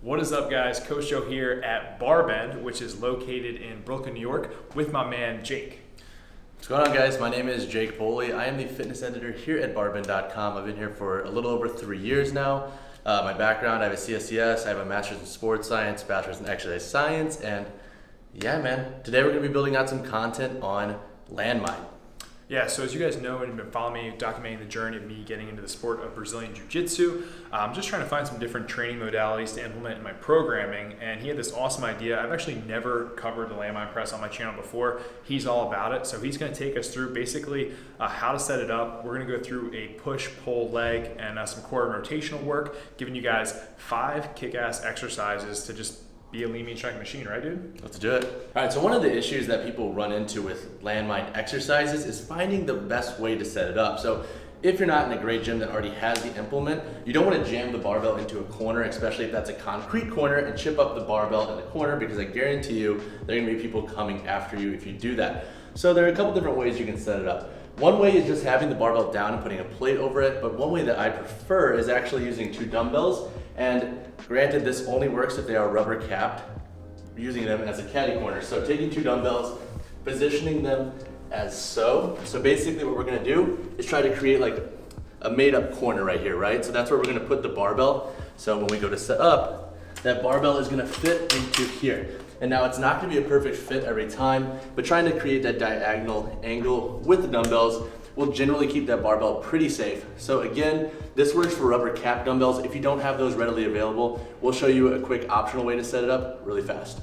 What is up, guys? Coach Joe here at Barbend, which is located in Brooklyn, New York, with my man Jake. What's going on, guys? My name is Jake Boley. I am the fitness editor here at Barbend.com. I've been here for a little over 3 years now. My background, I have a CSCS, I have a master's in sports science, bachelor's in exercise science, and yeah, man, today we're going to be building out some content on Landmine. Yeah, so as you guys know and you've been following me, documenting the journey of me getting into the sport of Brazilian Jiu-Jitsu, I'm just trying to find some different training modalities to implement in my programming, and he had this awesome idea. I've actually never covered the landmine press on my channel before. He's all about it, so he's going to take us through basically how to set it up. We're going to go through a push, pull, leg, and some core and rotational work, giving you guys 5 kick-ass exercises to just be a lean, mean, strength machine, right, dude? Let's do it. All right, so one of the issues that people run into with landmine exercises is finding the best way to set it up. So if you're not in a great gym that already has the implement, you don't want to jam the barbell into a corner, especially if that's a concrete corner, and chip up the barbell in the corner, because I guarantee you there are going to be people coming after you if you do that. So there are a couple different ways you can set it up. One way is just having the barbell down and putting a plate over it, but one way that I prefer is actually using 2 dumbbells. And granted, this only works if they are rubber capped, using them as a caddy corner. So taking 2 dumbbells, positioning them as so. So basically what we're gonna do is try to create like a made up corner right here, right? So that's where we're gonna put the barbell. So when we go to set up, that barbell is gonna fit into here. And now it's not gonna be a perfect fit every time, but trying to create that diagonal angle with the dumbbells will generally keep that barbell pretty safe. So again, this works for rubber cap dumbbells. If you don't have those readily available, we'll show you a quick optional way to set it up really fast.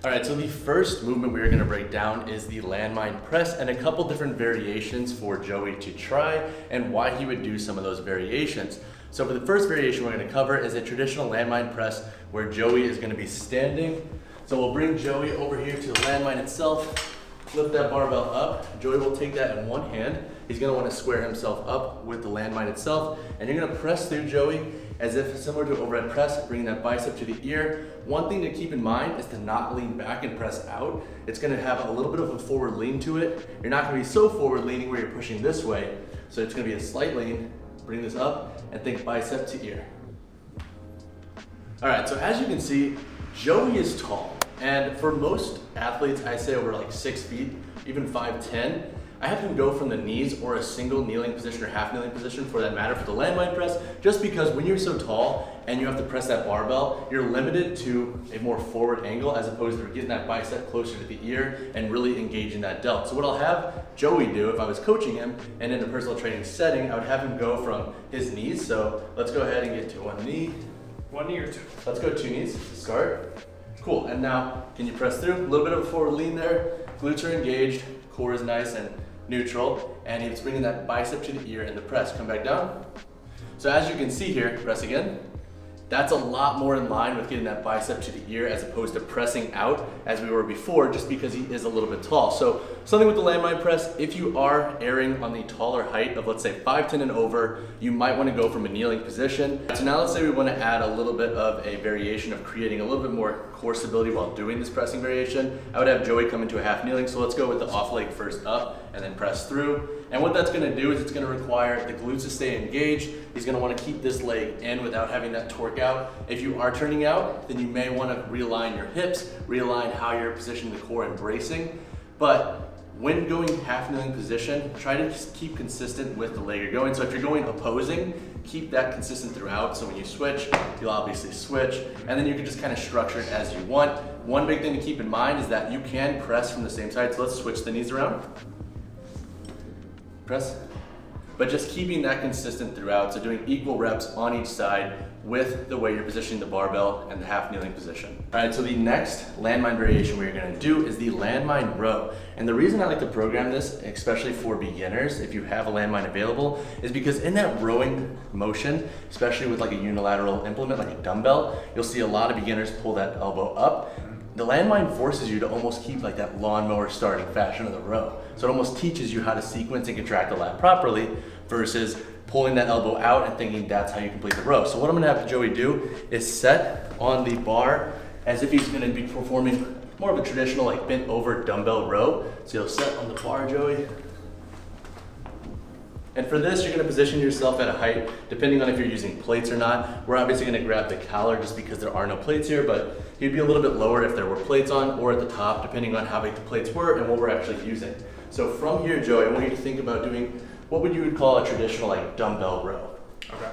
All right, so the first movement we're gonna break down is the landmine press, and a couple different variations for Joey to try and why he would do some of those variations. So for the first variation we're gonna cover is a traditional landmine press where Joey is gonna be standing. So we'll bring Joey over here to the landmine itself, lift that barbell up. Joey will take that in one hand. He's gonna wanna square himself up with the landmine itself, and you're gonna press through Joey as if similar to overhead press, bringing that bicep to the ear. One thing to keep in mind is to not lean back and press out. It's gonna have a little bit of a forward lean to it. You're not gonna be so forward leaning where you're pushing this way. So it's gonna be a slight lean. Bring this up and think bicep to ear. All right, so as you can see, Joey is tall. And for most athletes, I say over like 6 feet, even 5'10", I have him go from the knees or a single kneeling position or half kneeling position for that matter for the landmine press, just because when you're so tall and you have to press that barbell, you're limited to a more forward angle as opposed to getting that bicep closer to the ear and really engaging that delt. So what I'll have Joey do if I was coaching him and in a personal training setting, I would have him go from his knees. So let's go ahead and get to one knee. 1 knee or 2? Let's go 2 knees to start. Cool, and now can you press through? A little bit of a forward lean there. Glutes are engaged, core is nice and neutral, and he's bringing that bicep to the ear in the press. Come back down. So as you can see here, press again. That's a lot more in line with getting that bicep to the ear as opposed to pressing out as we were before, just because he is a little bit tall. So something with the landmine press, if you are erring on the taller height of let's say 5'10" and over, you might want to go from a kneeling position. So now let's say we want to add a little bit of a variation of creating a little bit more core stability while doing this pressing variation. I would have Joey come into a half kneeling. So let's go with the off leg first up and then press through. And what that's gonna do is it's gonna require the glutes to stay engaged. He's gonna wanna keep this leg in without having that torque out. If you are turning out, then you may wanna realign your hips, realign how you're positioning the core and bracing. But when going half kneeling position, try to just keep consistent with the leg you're going. So if you're going opposing, keep that consistent throughout. So when you switch, you'll obviously switch, and then you can just kind of structure it as you want. One big thing to keep in mind is that you can press from the same side. So let's switch the knees around. Press, but just keeping that consistent throughout. So doing equal reps on each side with the way you're positioning the barbell and the half kneeling position. All right, so the next landmine variation we're gonna do is the landmine row. And the reason I like to program this, especially for beginners, if you have a landmine available, is because in that rowing motion, especially with like a unilateral implement, like a dumbbell, you'll see a lot of beginners pull that elbow up. The landmine forces you to almost keep like that lawnmower starting fashion of the row. So it almost teaches you how to sequence and contract the lat properly versus pulling that elbow out and thinking that's how you complete the row. So what I'm gonna have Joey do is set on the bar as if he's gonna be performing more of a traditional like bent over dumbbell row. So you'll set on the bar, Joey, And for this, you're gonna position yourself at a height, depending on if you're using plates or not. We're obviously gonna grab the collar just because there are no plates here, but you'd be a little bit lower if there were plates on, or at the top, depending on how big the plates were and what we're actually using. So from here, Joey, I want you to think about doing what would you would call a traditional like dumbbell row. Okay.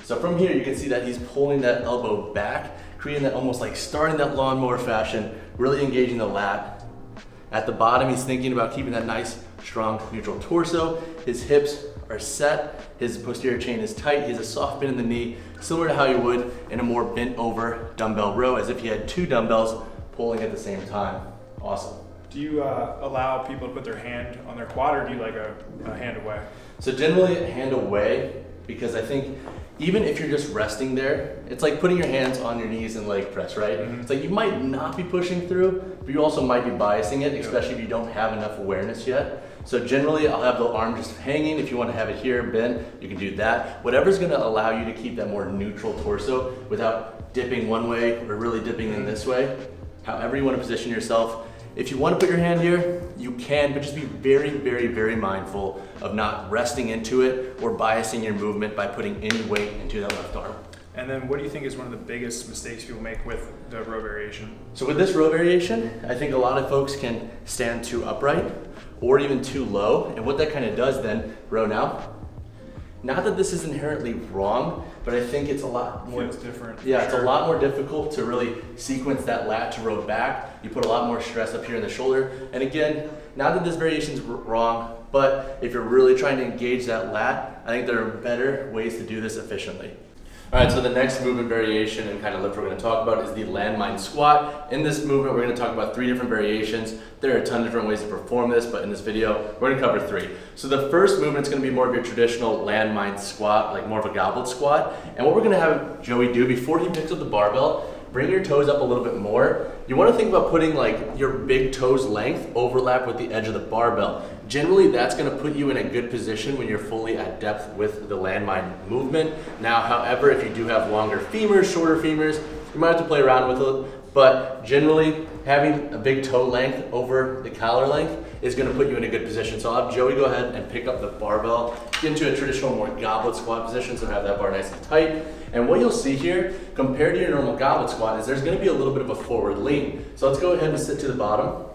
So from here, you can see that he's pulling that elbow back, creating that almost like starting that lawnmower fashion, really engaging the lat. At the bottom, he's thinking about keeping that nice, strong, neutral torso. His hips are set, his posterior chain is tight, he has a soft bend in the knee, similar to how you would in a more bent over dumbbell row, as if you had two dumbbells pulling at the same time. Awesome. Do you allow people to put their hand on their quad, or do you like a hand away? So generally hand away, because I think even if you're just resting there, it's like putting your hands on your knees and leg press, right? It's like you might not be pushing through, but you also might be biasing it, especially if you don't have enough awareness yet. So generally I'll have the arm just hanging. If you want to have it here bent, you can do that. Whatever's going to allow you to keep that more neutral torso without dipping one way or really dipping in this way. However you want to position yourself. If you want to put your hand here, you can, but just be very, very, very mindful of not resting into it or biasing your movement by putting any weight into that left arm. And then what do you think is one of the biggest mistakes people make with the row variation? So with this row variation, I think a lot of folks can stand too upright or even too low. And what that kind of does then, row now. Not that this is inherently wrong, but I think it's a lot more different. Yeah, it's a lot more difficult to really sequence that lat to row back. You put a lot more stress up here in the shoulder. And again, not that this variation is wrong, but if you're really trying to engage that lat, I think there are better ways to do this efficiently. All right, so the next movement variation and kind of lift we're going to talk about is the landmine squat. In this movement, we're going to talk about 3 different variations. There are a ton of different ways to perform this, but in this video, we're going to cover 3. So the first movement is going to be more of your traditional landmine squat, like more of a goblet squat. And what we're going to have Joey do before he picks up the barbell, bring your toes up a little bit more. You want to think about putting like your big toes length overlap with the edge of the barbell. Generally, that's going to put you in a good position when you're fully at depth with the landmine movement. Now, however, if you do have longer femurs, shorter femurs, you might have to play around with it. But generally, having a big toe length over the collar length is going to put you in a good position. So I'll have Joey go ahead and pick up the barbell, get into a traditional more goblet squat position, so have that bar nice and tight. And what you'll see here, compared to your normal goblet squat, is there's going to be a little bit of a forward lean. So let's go ahead and sit to the bottom.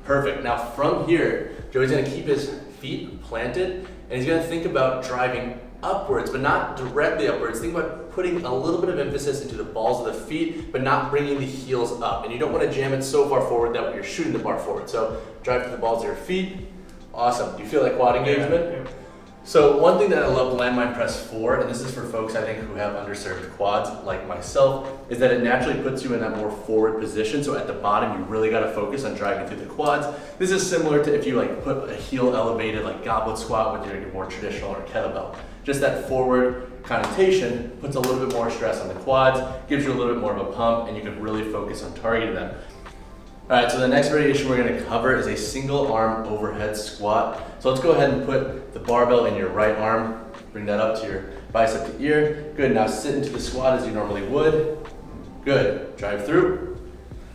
Perfect. Now from here, Joey's going to keep his feet planted, and he's going to think about driving upwards, but not directly upwards. Think about putting a little bit of emphasis into the balls of the feet, but not bringing the heels up. And you don't want to jam it so far forward that you're shooting the bar forward. So drive to the balls of your feet. Awesome. Do you feel that quad engagement? Yeah. So one thing that I love landmine press for, and this is for folks I think who have underserved quads like myself, is that it naturally puts you in that more forward position. So at the bottom, you really got to focus on driving through the quads. This is similar to if you like put a heel elevated like goblet squat with your more traditional or kettlebell. Just that forward connotation puts a little bit more stress on the quads, gives you a little bit more of a pump, and you can really focus on targeting them. All right, so the next variation we're going to cover is a single arm overhead squat. So let's go ahead and put the barbell in your right arm, bring that up to your bicep to ear. Good, now sit into the squat as you normally would. Good, drive through.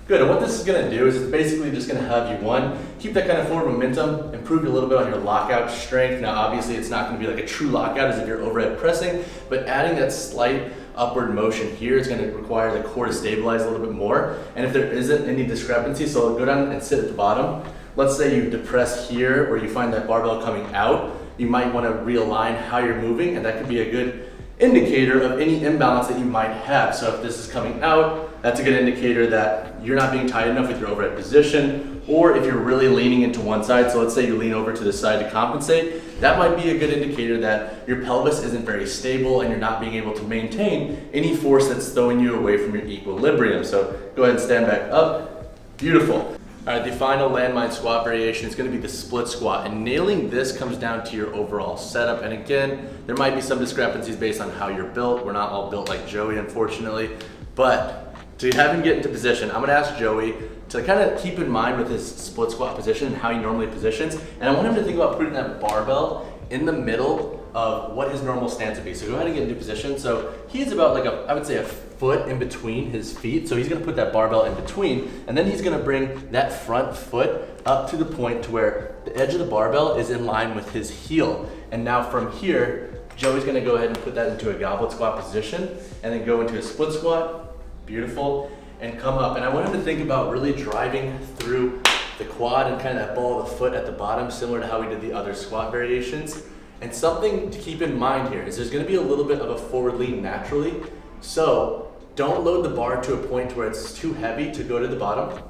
Good, and what this is going to do is it's basically just going to have you, one, keep that kind of forward momentum, improve a little bit on your lockout strength. Now obviously it's not going to be like a true lockout as if you're overhead pressing, but adding that slight upward motion here is going to require the core to stabilize a little bit more. And if there isn't any discrepancy, so go down and sit at the bottom. Let's say you depress here or you find that barbell coming out, you might want to realign how you're moving, and that could be a good indicator of any imbalance that you might have. So if this is coming out, that's a good indicator that you're not being tight enough with your overhead position, or if you're really leaning into one side, so let's say you lean over to the side to compensate, that might be a good indicator that your pelvis isn't very stable and you're not being able to maintain any force that's throwing you away from your equilibrium. So go ahead and stand back up. Beautiful. All right, the final landmine squat variation is going to be the split squat, and nailing this comes down to your overall setup. And again, there might be some discrepancies based on how you're built. We're not all built like Joey, unfortunately, but to have him get into position, I'm going to ask Joey to kind of keep in mind with his split squat position and how he normally positions, and I want him to think about putting that barbell in the middle of what his normal stance would be. So go ahead and get into position. So he's about like I would say a foot in between his feet. So he's gonna put that barbell in between, and then he's gonna bring that front foot up to the point to where the edge of the barbell is in line with his heel. And now from here, Joey's gonna go ahead and put that into a goblet squat position, and then go into a split squat, beautiful, and come up. And I want him to think about really driving through the quad and kind of that ball of the foot at the bottom, similar to how we did the other squat variations. And something to keep in mind here is there's gonna be a little bit of a forward lean naturally. So don't load the bar to a point where it's too heavy to go to the bottom.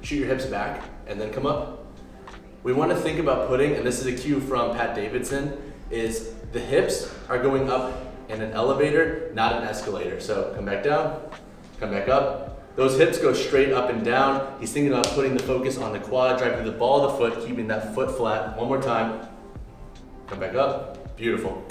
Shoot your hips back and then come up. We wanna think about putting, and this is a cue from Pat Davidson, is the hips are going up in an elevator, not an escalator. So come back down, come back up. Those hips go straight up and down. He's thinking about putting the focus on the quad, driving the ball of the foot, keeping that foot flat. One more time. Come back up. Beautiful.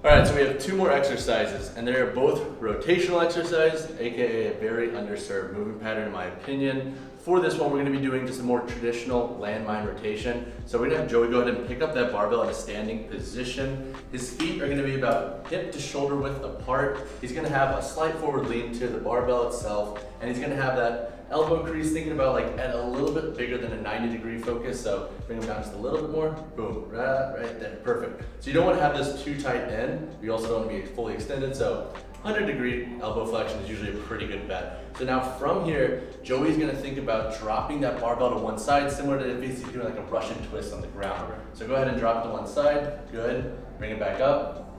All right, so we have 2 more exercises, and they're both rotational exercises, aka a very underserved movement pattern in my opinion. For this one, we're gonna be doing just a more traditional landmine rotation. So we're gonna have Joey go ahead and pick up that barbell in a standing position. His feet are gonna be about hip to shoulder width apart. He's gonna have a slight forward lean to the barbell itself, and he's gonna have that elbow crease thinking about like at a little bit bigger than a 90-degree focus. So bring him down just a little bit more, boom, right there, perfect. So you don't wanna have this too tight in. You also don't wanna be fully extended. So 100-degree elbow flexion is usually a pretty good bet. So now from here, Joey's gonna think about dropping that barbell to one side, similar to if he's doing like a Russian twist on the ground. So go ahead and drop it to one side, good. Bring it back up.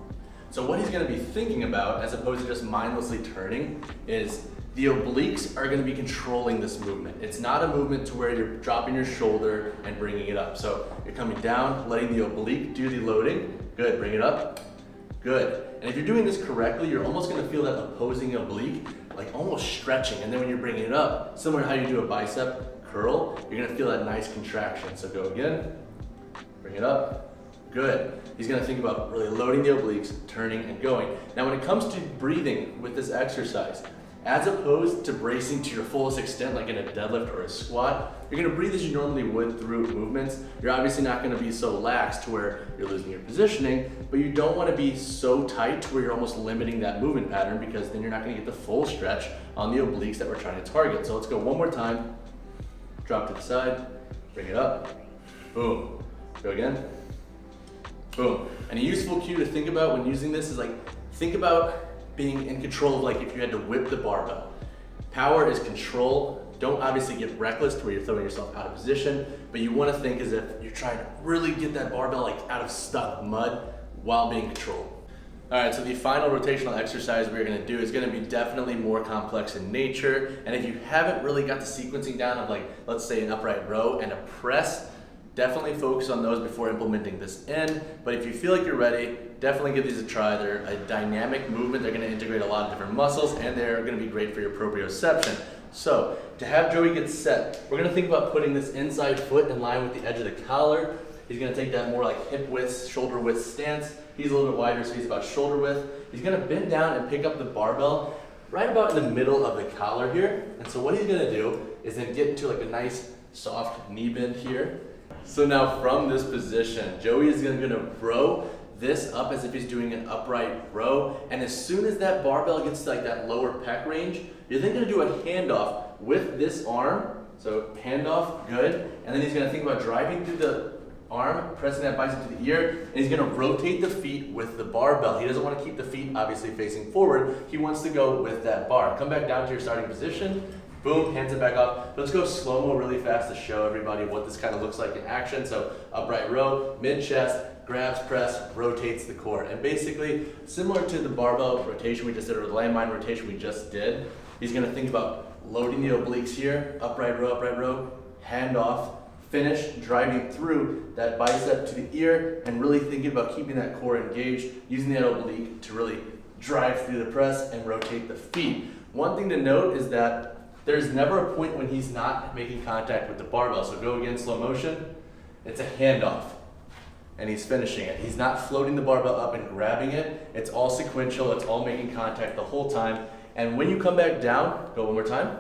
So what he's gonna be thinking about, as opposed to just mindlessly turning, is the obliques are gonna be controlling this movement. It's not a movement to where you're dropping your shoulder and bringing it up. So you're coming down, letting the oblique do the loading. Good, bring it up. Good. And if you're doing this correctly, you're almost gonna feel that opposing oblique, like almost stretching. And then when you're bringing it up, similar to how you do a bicep curl, you're gonna feel that nice contraction. So go again, bring it up, good. He's gonna think about really loading the obliques, turning and going. Now when it comes to breathing with this exercise, as opposed to bracing to your fullest extent, like in a deadlift or a squat, you're gonna breathe as you normally would through movements. You're obviously not gonna be so lax to where you're losing your positioning, but you don't wanna be so tight to where you're almost limiting that movement pattern, because then you're not gonna get the full stretch on the obliques that we're trying to target. So let's go one more time. Drop to the side, bring it up, boom. Go again, boom. And a useful cue to think about when using this is like, think about being in control of like if you had to whip the barbell. Power is control. Don't obviously get reckless to where you're throwing yourself out of position, but you want to think as if you're trying to really get that barbell like out of stuck mud while being controlled. All right, so the final rotational exercise we're gonna do is gonna be definitely more complex in nature. And if you haven't really got the sequencing down of like, let's say an upright row and a press, definitely focus on those before implementing this in. But if you feel like you're ready, definitely give these a try. They're a dynamic movement. They're gonna integrate a lot of different muscles, and they're gonna be great for your proprioception. So to have Joey get set, we're gonna think about putting this inside foot in line with the edge of the collar. He's gonna take that more like hip width, shoulder width stance. He's a little bit wider, so he's about shoulder width. He's gonna bend down and pick up the barbell right about in the middle of the collar here. And so what he's gonna do is then get into like a nice soft knee bend here. So now from this position, Joey is gonna row this up as if he's doing an upright row. And as soon as that barbell gets to like that lower pec range, you're then gonna do a handoff with this arm. So handoff, good. And then he's gonna think about driving through the arm, pressing that bicep to the ear, and he's gonna rotate the feet with the barbell. He doesn't wanna keep the feet obviously facing forward. He wants to go with that bar. Come back down to your starting position. Boom, hands it back up. Let's go slow-mo really fast to show everybody what this kind of looks like in action. So upright row, mid-chest, grabs, press, rotates the core. And basically, similar to the barbell rotation we just did, or the landmine rotation we just did, he's gonna think about loading the obliques here, upright row, hand off, finish, driving through that bicep to the ear, and really thinking about keeping that core engaged, using that oblique to really drive through the press and rotate the feet. One thing to note is that there's never a point when he's not making contact with the barbell. So go again, slow motion. It's a handoff, and he's finishing it. He's not floating the barbell up and grabbing it. It's all sequential. It's all making contact the whole time. And when you come back down, go one more time.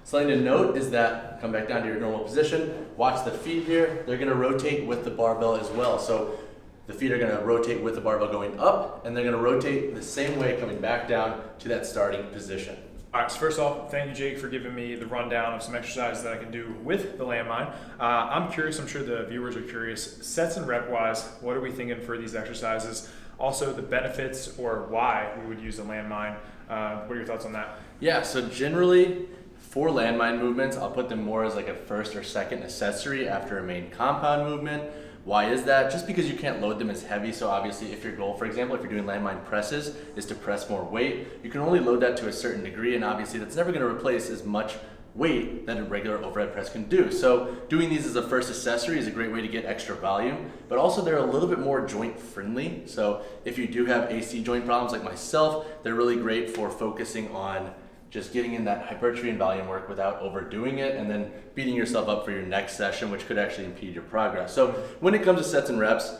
Something to note is that, come back down to your normal position. Watch the feet here. They're gonna rotate with the barbell as well. So The feet are gonna rotate with the barbell going up, and they're gonna rotate the same way coming back down to that starting position. All right, so first off, thank you, Jake, for giving me the rundown of some exercises that I can do with the Landmine. I'm curious, I'm sure the viewers are curious, sets and rep-wise, what are we thinking for these exercises? Also, the benefits or why we would use the Landmine. What are your thoughts on that? Yeah, so generally, for landmine movements, I'll put them more as like a first or second accessory after a main compound movement. Why is that? Just because you can't load them as heavy. So obviously if your goal, for example, if you're doing landmine presses, is to press more weight, you can only load that to a certain degree, and obviously that's never gonna replace as much weight that a regular overhead press can do. So doing these as a first accessory is a great way to get extra volume, but also they're a little bit more joint friendly. So if you do have AC joint problems like myself, they're really great for focusing on just getting in that hypertrophy and volume work without overdoing it and then beating yourself up for your next session, which could actually impede your progress. So when it comes to sets and reps,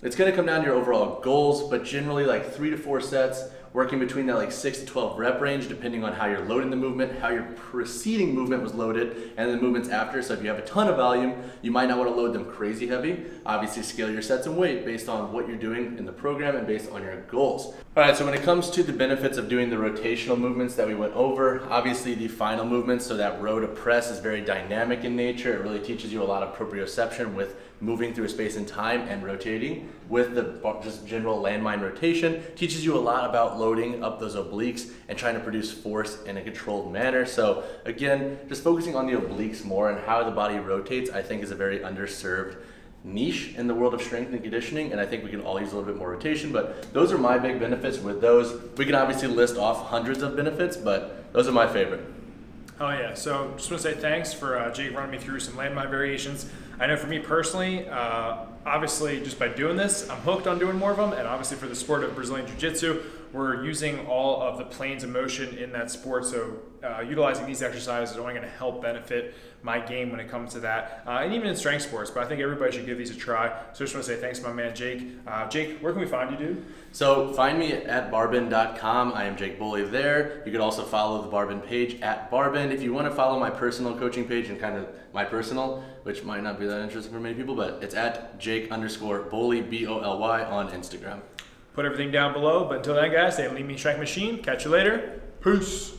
it's gonna come down to your overall goals, but generally like 3 to 4 sets, working between that like 6 to 12 rep range, depending on how you're loading the movement, how your preceding movement was loaded, and the movements after. So if you have a ton of volume, you might not want to load them crazy heavy. Obviously scale your sets and weight based on what you're doing in the program and based on your goals. All right, so when it comes to the benefits of doing the rotational movements that we went over, obviously the final movements, so that row to press is very dynamic in nature. It really teaches you a lot of proprioception with moving through space and time and rotating. With the just general landmine rotation, teaches you a lot about loading up those obliques and trying to produce force in a controlled manner. So again, just focusing on the obliques more and how the body rotates, I think is a very underserved niche in the world of strength and conditioning, and I think we can all use a little bit more rotation, but those are my big benefits with those. We can obviously list off hundreds of benefits, but those are my favorite. Oh yeah, so just want to say thanks for Jake running me through some landmine variations. I know for me personally, obviously just by doing this, I'm hooked on doing more of them, and obviously for the sport of Brazilian Jiu-Jitsu, we're using all of the planes of motion in that sport, so utilizing these exercises is only going to help benefit my game when it comes to that, and even in strength sports, but I think everybody should give these a try. So I just want to say thanks to my man Jake. Jake, where can we find you, dude? So find me at barbin.com. I am Jake Bully there. You can also follow the Barbin page at Barbin. If you want to follow my personal coaching page and kind of my personal, which might not be that interesting for many people, but it's at Jake_Bully, B-O-L-Y on Instagram. Put everything down below, but until then guys, stay lean, mean, strength machine. Catch you later. Peace.